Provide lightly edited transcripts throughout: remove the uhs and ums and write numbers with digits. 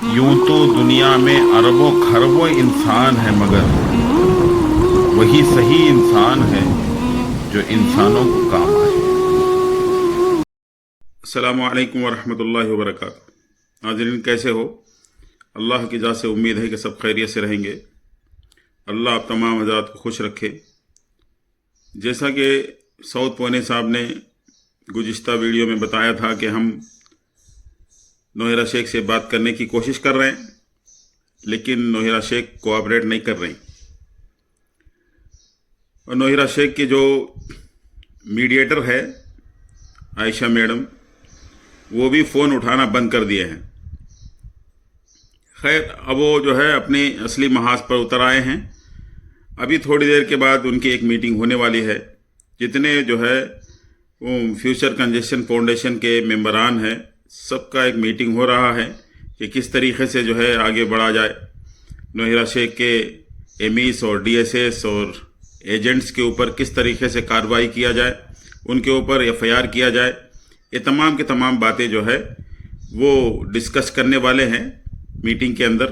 यूं तो दुनिया में अरबों खरबों इंसान है, मगर वही सही इंसान है जो इंसानों को काम आए। अस्सलामु अलैकुम वरहमतुल्लाहि वबरकातुहू। नाज़रीन, कैसे हो? अल्लाह की जात से उम्मीद है कि सब खैरियत से रहेंगे। अल्लाह आप तमाम हज़रात को खुश रखे। जैसा कि सऊद पौने साहब ने गुज़िश्ता वीडियो में बताया था कि हम नौहिरा शेख से बात करने की कोशिश कर रहे हैं, लेकिन नौहिरा शेख कोऑपरेट नहीं कर रही। और नौहिरा शेख की जो मीडिएटर है आयशा मैडम, वो भी फ़ोन उठाना बंद कर दिए हैं। खैर, अब वो जो है अपने असली महाज पर उतर आए हैं। अभी थोड़ी देर के बाद उनकी एक मीटिंग होने वाली है। जितने जो है वो फ्यूचर कंजेशन फाउंडेशन के मेंबरान हैं, सबका एक मीटिंग हो रहा है कि किस तरीके से जो है आगे बढ़ा जाए। नौहिरा शेख के एमईस और डीएसएस और एजेंट्स के ऊपर किस तरीके से कार्रवाई किया जाए, उनके ऊपर एफआईआर किया जाए। ये तमाम की तमाम बातें जो है वो डिस्कस करने वाले हैं मीटिंग के अंदर।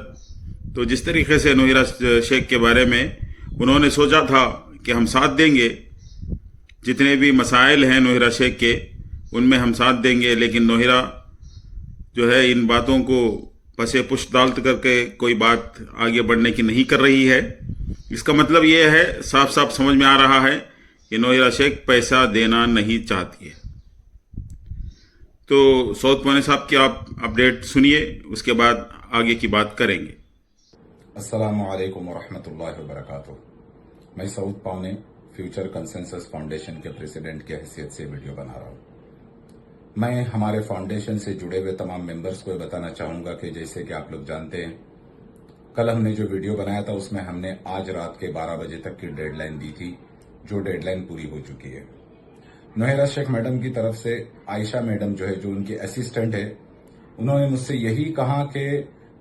तो जिस तरीके से नौहिरा शेख के बारे में उन्होंने सोचा था कि हम साथ देंगे, जितने भी मसाइल हैं नौहिरा शेख के उनमें हम साथ देंगे, लेकिन नौहिरा जो है इन बातों को पसे पुष्ट डालत करके कोई बात आगे बढ़ने की नहीं कर रही है। इसका मतलब ये है, साफ साफ समझ में आ रहा है कि नौहिरा शेख पैसा देना नहीं चाहती है। तो सऊद पौने साहब की आप अपडेट सुनिए, उसके बाद आगे की बात करेंगे। अस्सलामु अलैकुम वरहमतुल्लाहि वबरकातुहू। मैं सऊद पौने फ्यूचर कंसेंसस फाउंडेशन के प्रेसिडेंट की हैसियत से वीडियो बना रहा हूँ। मैं हमारे फाउंडेशन से जुड़े हुए तमाम मेंबर्स को बताना चाहूंगा कि जैसे कि आप लोग जानते हैं, कल हमने जो वीडियो बनाया था उसमें हमने आज रात के 12 बजे तक की डेडलाइन दी थी, जो डेडलाइन पूरी हो चुकी है। नौहिरा शेख मैडम की तरफ से आयशा मैडम जो है, जो उनकी असिस्टेंट है, उन्होंने मुझसे यही कहा कि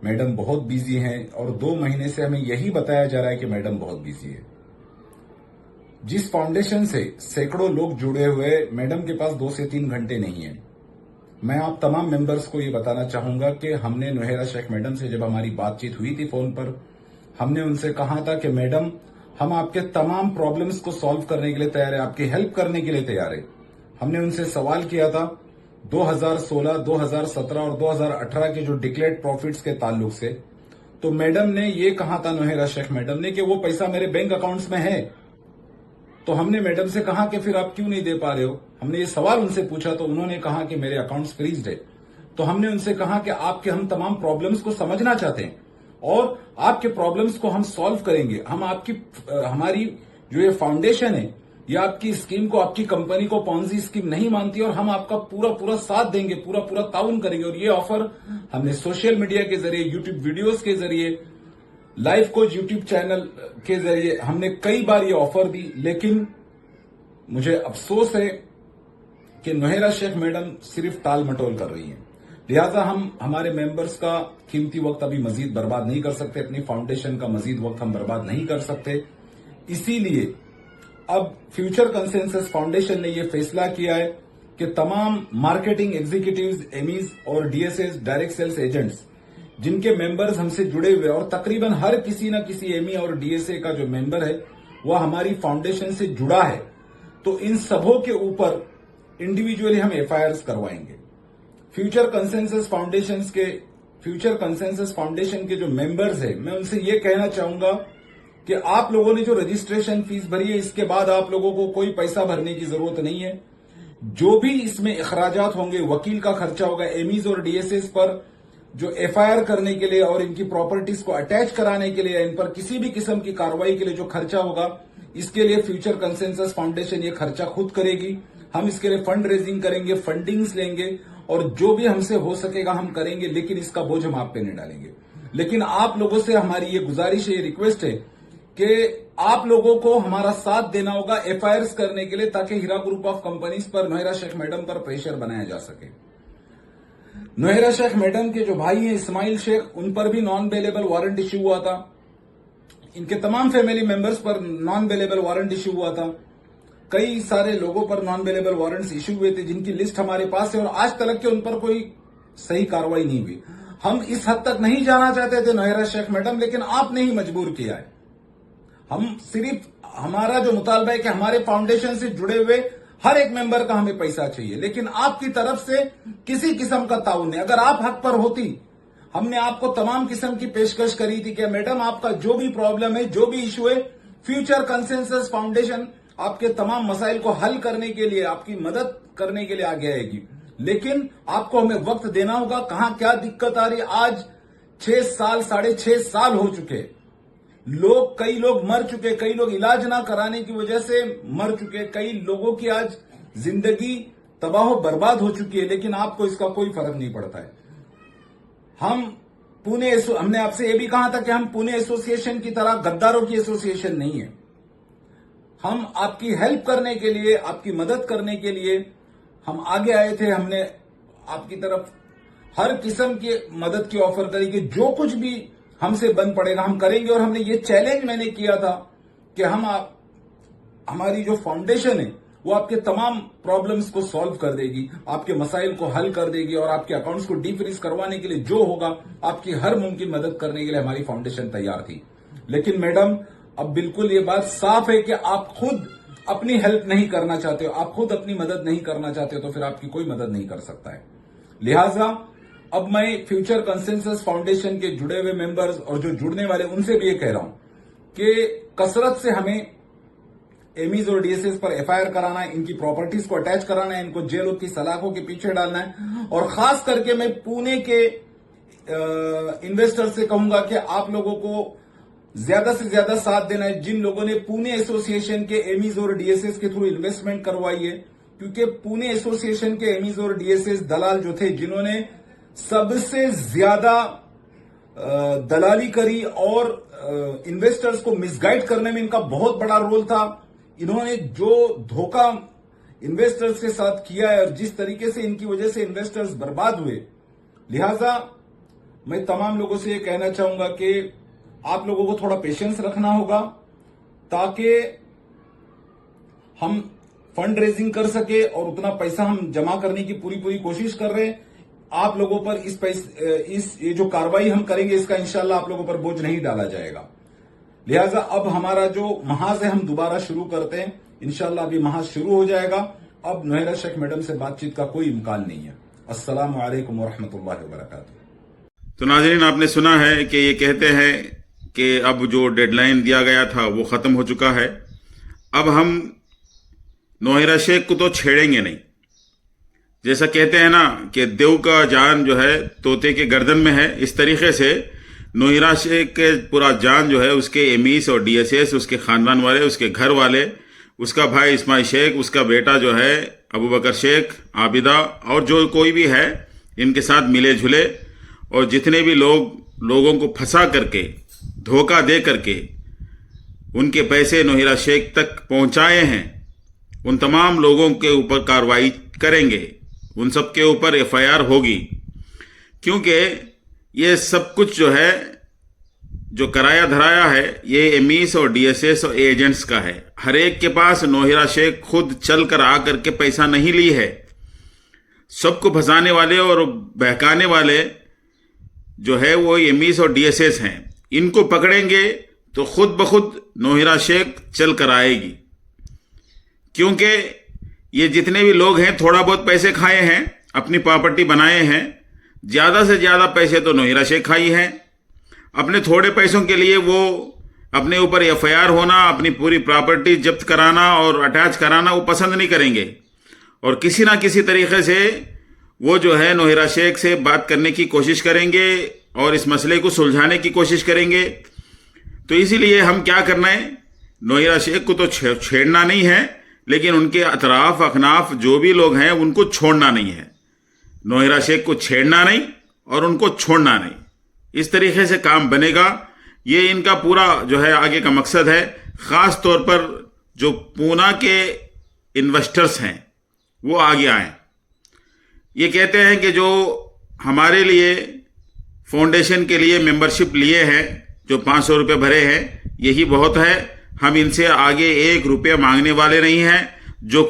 मैडम बहुत बिजी हैं और 2 महीने से हमें यही बताया जा रहा है कि मैडम बहुत बिजी है। जिस फाउंडेशन से सैकड़ों लोग जुड़े हुए, मैडम के पास 2 से 3 घंटे नहीं है। मैं आप तमाम मेंबर्स को ये बताना चाहूंगा कि हमने नौहिरा शेख मैडम से जब हमारी बातचीत हुई थी फोन पर, हमने उनसे कहा था कि मैडम, हम आपके तमाम प्रॉब्लम्स को सॉल्व करने के लिए तैयार है, आपकी हेल्प करने के लिए तैयार है। हमने उनसे सवाल किया था 2016, 2017 और 2018 के जो डिक्लेयर्ड प्रॉफिट्स के ताल्लुक से, तो मैडम ने ये कहा था, नौहिरा शेख मैडम ने, कि वो पैसा मेरे बैंक अकाउंट्स में है। तो हमने मैडम से कहा कि फिर आप क्यों नहीं दे पा रहे हो? हमने ये सवाल उनसे पूछा तो उन्होंने कहा कि मेरे अकाउंट्स फ्रीज्ड है। तो हमने उनसे कहा कि आपके हम तमाम प्रॉब्लम्स को समझना चाहते हैं और आपके प्रॉब्लम्स को हम सॉल्व करेंगे। हम हमारी जो ये फाउंडेशन है, या आपकी स्कीम को, आपकी कंपनी को पॉन्जी स्कीम नहीं मानती और हम आपका पूरा साथ देंगे, पूरा ताउन करेंगे। और ये ऑफर हमने सोशल मीडिया के जरिए, यूट्यूब वीडियोस के जरिए, लाइफ कोच यूट्यूब चैनल के जरिए हमने कई बार ये ऑफर दी। लेकिन मुझे अफसोस है कि नौहिरा शेख मैडम सिर्फ टाल मटोल कर रही हैं। लिहाजा हम हमारे मेंबर्स का कीमती वक्त अभी मजीद बर्बाद नहीं कर सकते, अपनी फाउंडेशन का मजीद वक्त हम बर्बाद नहीं कर सकते। इसीलिए अब फ्यूचर कंसेंसस फाउंडेशन ने यह फैसला किया है कि तमाम मार्केटिंग एग्जीक्यूटिव्स, एमईज और डीएसएस, डायरेक्ट सेल्स एजेंट्स, जिनके मेंबर्स हमसे जुड़े हुए, और तकरीबन हर किसी न किसी एमई और डीएसए का जो मेंबर है वह हमारी फाउंडेशन से जुड़ा है, तो इन सबों के ऊपर इंडिविजुअली हम एफआईआर करवाएंगे। फ्यूचर कंसेंसस फाउंडेशन के जो मेंबर्स है, मैं उनसे ये कहना चाहूंगा कि आप लोगों ने जो रजिस्ट्रेशन फीस भरी है, इसके बाद आप लोगों को कोई पैसा भरने की जरूरत नहीं है। जो भी इसमें अखराजात होंगे, वकील का खर्चा होगा, एमईज और डीएसएस पर जो एफआईआर करने के लिए और इनकी प्रॉपर्टीज को अटैच कराने के लिए, इन पर किसी भी किस्म की कार्रवाई के लिए जो खर्चा होगा, इसके लिए फ्यूचर कंसेंसस फाउंडेशन ये खर्चा खुद करेगी। हम इसके लिए फंड रेजिंग करेंगे, फंडिंग्स लेंगे और जो भी हमसे हो सकेगा हम करेंगे, लेकिन इसका बोझ हम आप पे नहीं डालेंगे। लेकिन आप लोगों से हमारी ये गुजारिश है, ये रिक्वेस्ट है कि आप लोगों को हमारा साथ देना होगा एफआईआर करने के लिए, ताकि हीरा ग्रुप ऑफ कंपनीज पर, नौहिरा शेख मैडम पर प्रेशर बनाया जा सके। नौहिरा शेख मैडम के जो भाई हैं इस्माइल शेख, उन पर भी नॉन बेलेबल वारंट इश्यू हुआ था। इनके तमाम फैमिली मेंबर्स पर नॉन बेलेबल वारंट इश्यू हुआ था। कई सारे लोगों पर नॉन बेलेबल वारंट्स इश्यू हुए थे, जिनकी लिस्ट हमारे पास है और आज तक के उन पर कोई सही कार्रवाई नहीं हुई। ہم اس حد تک نہیں جانا چاہتے تھے نوہیرہ شیخ میڈم، لیکن آپ نے ہی مجبور کیا ہے. ہم صرف ہمارا جو مطالبہ ہے کہ ہمارے فاؤنڈیشن سے جڑے ہوئے ہر ایک ممبر کا ہمیں پیسہ چاہیے، لیکن آپ کی طرف سے کسی قسم کا تعاون نہیں. اگر آپ حق پر ہوتی، ہم نے آپ کو تمام قسم کی پیشکش کری تھی کہ میڈم آپ کا جو بھی پرابلم ہے، جو بھی ایشو ہے، فیوچر کنسنسس فاؤنڈیشن آپ کے تمام مسائل کو حل کرنے کے لیے، آپ کی مدد کرنے کے لیے آگے آئے گی. لیکن آپ کو ہمیں وقت دینا ہوگا. کہاں کیا دقت آ رہی ہے؟ آج 6 سال 6.5 سال ہو چکے. کئی لوگ مر چکے، کئی لوگ علاج نہ کرانے کی وجہ سے مر چکے، کئی لوگوں کی آج زندگی تباہ و برباد ہو چکی ہے، لیکن آپ کو اس کا کوئی فرق نہیں پڑتا ہے. ہم نے آپ سے یہ بھی کہا تھا کہ ہم پونے ایسوسی ایشن کی طرح غداروں کی ایسوسی ایشن نہیں ہے. ہم آپ کی ہیلپ کرنے کے لیے، آپ کی مدد کرنے کے لیے ہم آگے آئے تھے. ہم نے آپ کی طرف ہر قسم کی مدد کی آفر کری کہ جو کچھ بھی ہم سے بن پڑے گا ہم کریں گے. اور ہم نے یہ چیلنج میں نے کیا تھا کہ ہماری جو فاؤنڈیشن ہے وہ آپ کے تمام پرابلمز کو سالو کر دے گی، آپ کے مسائل کو حل کر دے گی، اور آپ کے اکاؤنٹس کو ڈی فریز کروانے کے لیے جو ہوگا آپ کی ہر ممکن مدد کرنے کے لیے ہماری فاؤنڈیشن تیار تھی. لیکن میڈم اب بالکل یہ بات صاف ہے کہ آپ خود اپنی ہیلپ نہیں کرنا چاہتے ہو، آپ خود اپنی مدد نہیں کرنا چاہتے ہو، تو پھر آپ کی کوئی مدد نہیں کر سکتا ہے. لہٰذا اب میں فیوچر کنسنسس فاؤنڈیشن کے جڑے ہوئے ممبرز اور جو جڑنے والے ان سے بھی یہ کہہ رہا ہوں کہ کثرت سے ہمیں ایمیز اور ڈی ایس ایس پر ایف آئی آر کرانا ہے، ان کی پراپرٹیز کو اٹیچ کرانا ہے، ان کو جیلوں کی سلاخوں کے پیچھے ڈالنا ہے. اور خاص کر کے میں پونے کے انویسٹر سے کہوں گا کہ آپ لوگوں کو زیادہ سے زیادہ ساتھ دینا ہے جن لوگوں نے پونے ایسوسی ایشن کے ایمیز اور ڈی ایس ایس کے تھرو انویسٹمنٹ کروائی ہے. کیونکہ پونے ایسوسی ایشن کے ایمیز اور ڈی ایس ایس دلال جو تھے، جنہوں نے سب سے زیادہ دلالی کری اور انویسٹرز کو مس گائیڈ کرنے میں ان کا بہت بڑا رول تھا. انہوں نے جو دھوکہ انویسٹرز کے ساتھ کیا ہے اور جس طریقے سے ان کی وجہ سے انویسٹرز برباد ہوئے، لہٰذا میں تمام لوگوں سے یہ کہنا چاہوں گا کہ آپ لوگوں کو تھوڑا پیشنس رکھنا ہوگا تاکہ ہم فنڈ ریزنگ کر سکے، اور اتنا پیسہ ہم جمع کرنے کی پوری کوشش کر رہے ہیں. آپ لوگوں پر یہ جو کاروائی ہم کریں گے اس کا انشاءاللہ آپ لوگوں پر بوجھ نہیں ڈالا جائے گا. لہٰذا اب ہمارا جو محاذ ہے ہم دوبارہ شروع کرتے ہیں. انشاءاللہ ابھی محاذ شروع ہو جائے گا. اب نوہیرہ شیخ میڈم سے بات چیت کا کوئی امکان نہیں ہے. السلام علیکم ورحمۃ اللہ وبرکاتہ. تو ناظرین، آپ نے سنا ہے کہ یہ کہتے ہیں کہ اب جو ڈیڈ لائن دیا گیا تھا وہ ختم ہو چکا ہے. اب ہم نوہیرہ شیخ کو تو چھیڑیں گے نہیں. جیسا کہتے ہیں نا کہ دیو کا جان جو ہے طوطے کے گردن میں ہے، اس طریقے سے نوہیرہ شیخ کے پورا جان جو ہے اس کے ایمیس اور ڈی ایس ایس، اس کے خاندان والے، اس کے گھر والے، اس کا بھائی اسماعیل شیخ، اس کا بیٹا جو ہے ابو بکر شیخ، عابدہ، اور جو کوئی بھی ہے ان کے ساتھ ملے جھلے، اور جتنے بھی لوگوں کو پھنسا کر کے، دھوکہ دے کر کے ان کے پیسے نوہیرہ شیخ تک پہنچائے ہیں، ان تمام لوگوں کے اوپر کارروائی کریں گے. ان سب کے اوپر ایف آئی آر ہوگی. کیونکہ یہ سب کچھ جو ہے، جو کرایا دھرایا ہے، یہ ایمیس اور ڈی ایس ایس اور ایجنٹس کا ہے. ہر ایک کے پاس نوہیرہ شیخ خود چل کر آ کر کے پیسہ نہیں لی ہے. سب کو پھنسانے والے اور بہکانے والے جو ہے وہ ایمیس اور ڈی ایس ایس ہیں. ان کو پکڑیں گے تو خود بخود نوہیرہ شیخ چل کر آئے گی. کیونکہ یہ جتنے بھی لوگ ہیں تھوڑا بہت پیسے کھائے ہیں، اپنی پراپرٹی بنائے ہیں. زیادہ سے زیادہ پیسے تو نوہیرہ شیخ کھائی ہیں. اپنے تھوڑے پیسوں کے لیے وہ اپنے اوپر ایف آئی آر ہونا، اپنی پوری پراپرٹی ضبط کرانا اور اٹیچ کرانا وہ پسند نہیں کریں گے. اور کسی نہ کسی طریقے سے وہ جو ہے نوہیرہ شیخ سے بات کرنے کی کوشش کریں گے اور اس مسئلے کو سلجھانے کی کوشش کریں گے. تو اسی لیے ہم کیا کرنا ہے، نوہیرہ شیخ کو تو چھیڑنا نہیں ہے، لیکن ان کے اطراف اکناف جو بھی لوگ ہیں ان کو چھوڑنا نہیں ہے. نوہیرہ شیخ کو چھیڑنا نہیں اور ان کو چھوڑنا نہیں. اس طریقے سے کام بنے گا. یہ ان کا پورا جو ہے آگے کا مقصد ہے. خاص طور پر جو پونا کے انویسٹرز ہیں وہ آگے آئیں. یہ کہتے ہیں کہ جو ہمارے لیے فاؤنڈیشن کے لیے ممبرشپ لیے ہیں، جو 500 روپے بھرے ہیں، یہی بہت ہے. ہم ان سے آگے 1 روپیہ مانگنے والے نہیں ہیں. جو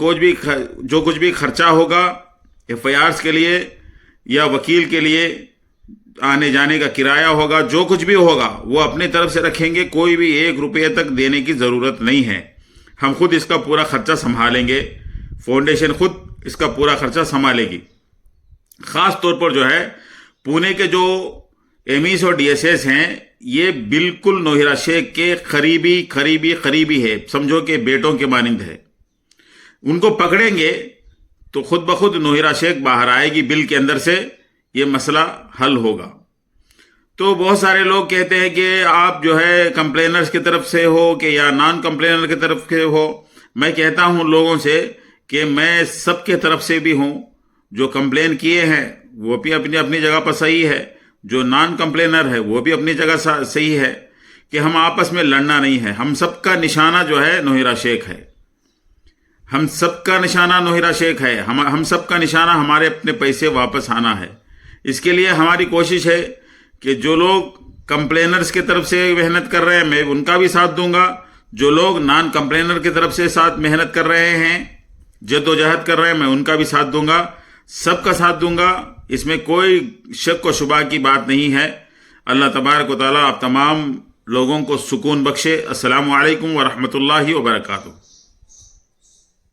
کچھ بھی خرچہ ہوگا ایف آئی آرز کے لیے یا وکیل کے لیے आने जाने का किराया होगा, जो कुछ भी होगा वो अपनी तरफ से रखेंगे, कोई भी 1 रुपये तक देने की ज़रूरत नहीं है। हम खुद इसका पूरा खर्चा संभालेंगे, फाउंडेशन खुद इसका पूरा खर्चा संभालेगी। ख़ास तौर पर जो है पुणे के जो एमईस और डीएसएस हैं, ये बिल्कुल नौहिरा शेख के करीबी है, समझो कि बेटों के मानिंद है। उनको पकड़ेंगे तो खुद ब खुद नौहिरा शेख बाहर आएगी, बिल के अंदर से ये मसला हल होगा। तो बहुत सारे लोग कहते हैं कि आप जो है कंप्लेनर्स की तरफ से हो कि या नॉन कंप्लेनर की तरफ से हो। मैं कहता हूं लोगों से कि मैं सबके तरफ से भी हूं। जो कंप्लेन किए हैं वो भी अपनी अपनी जगह पर सही है, जो नॉन कंप्लेनर है वो भी अपनी जगह सही है, कि हम आपस में लड़ना नहीं है। हम सबका निशाना जो है नौहिरा शेख है, हम सबका निशाना नौहिरा शेख है। हम सबका निशाना हमारे अपने पैसे वापस आना है। इसके लिए हमारी कोशिश है कि जो लोग कंप्लेनर्स की तरफ से मेहनत कर रहे हैं मैं उनका भी साथ दूंगा, जो लोग नॉन कंप्लेनर की तरफ से साथ मेहनत कर रहे हैं, जद्दोजहद कर रहे हैं, मैं उनका भी साथ दूंगा, सबका साथ दूंगा। इसमें कोई शक व शुबा की बात नहीं है। अल्लाह तबारक व तआला आप तमाम लोगों को सुकून बख्शे। अस्सलामु अलैकुम व रहमतुल्लाहि व बरकातुहू।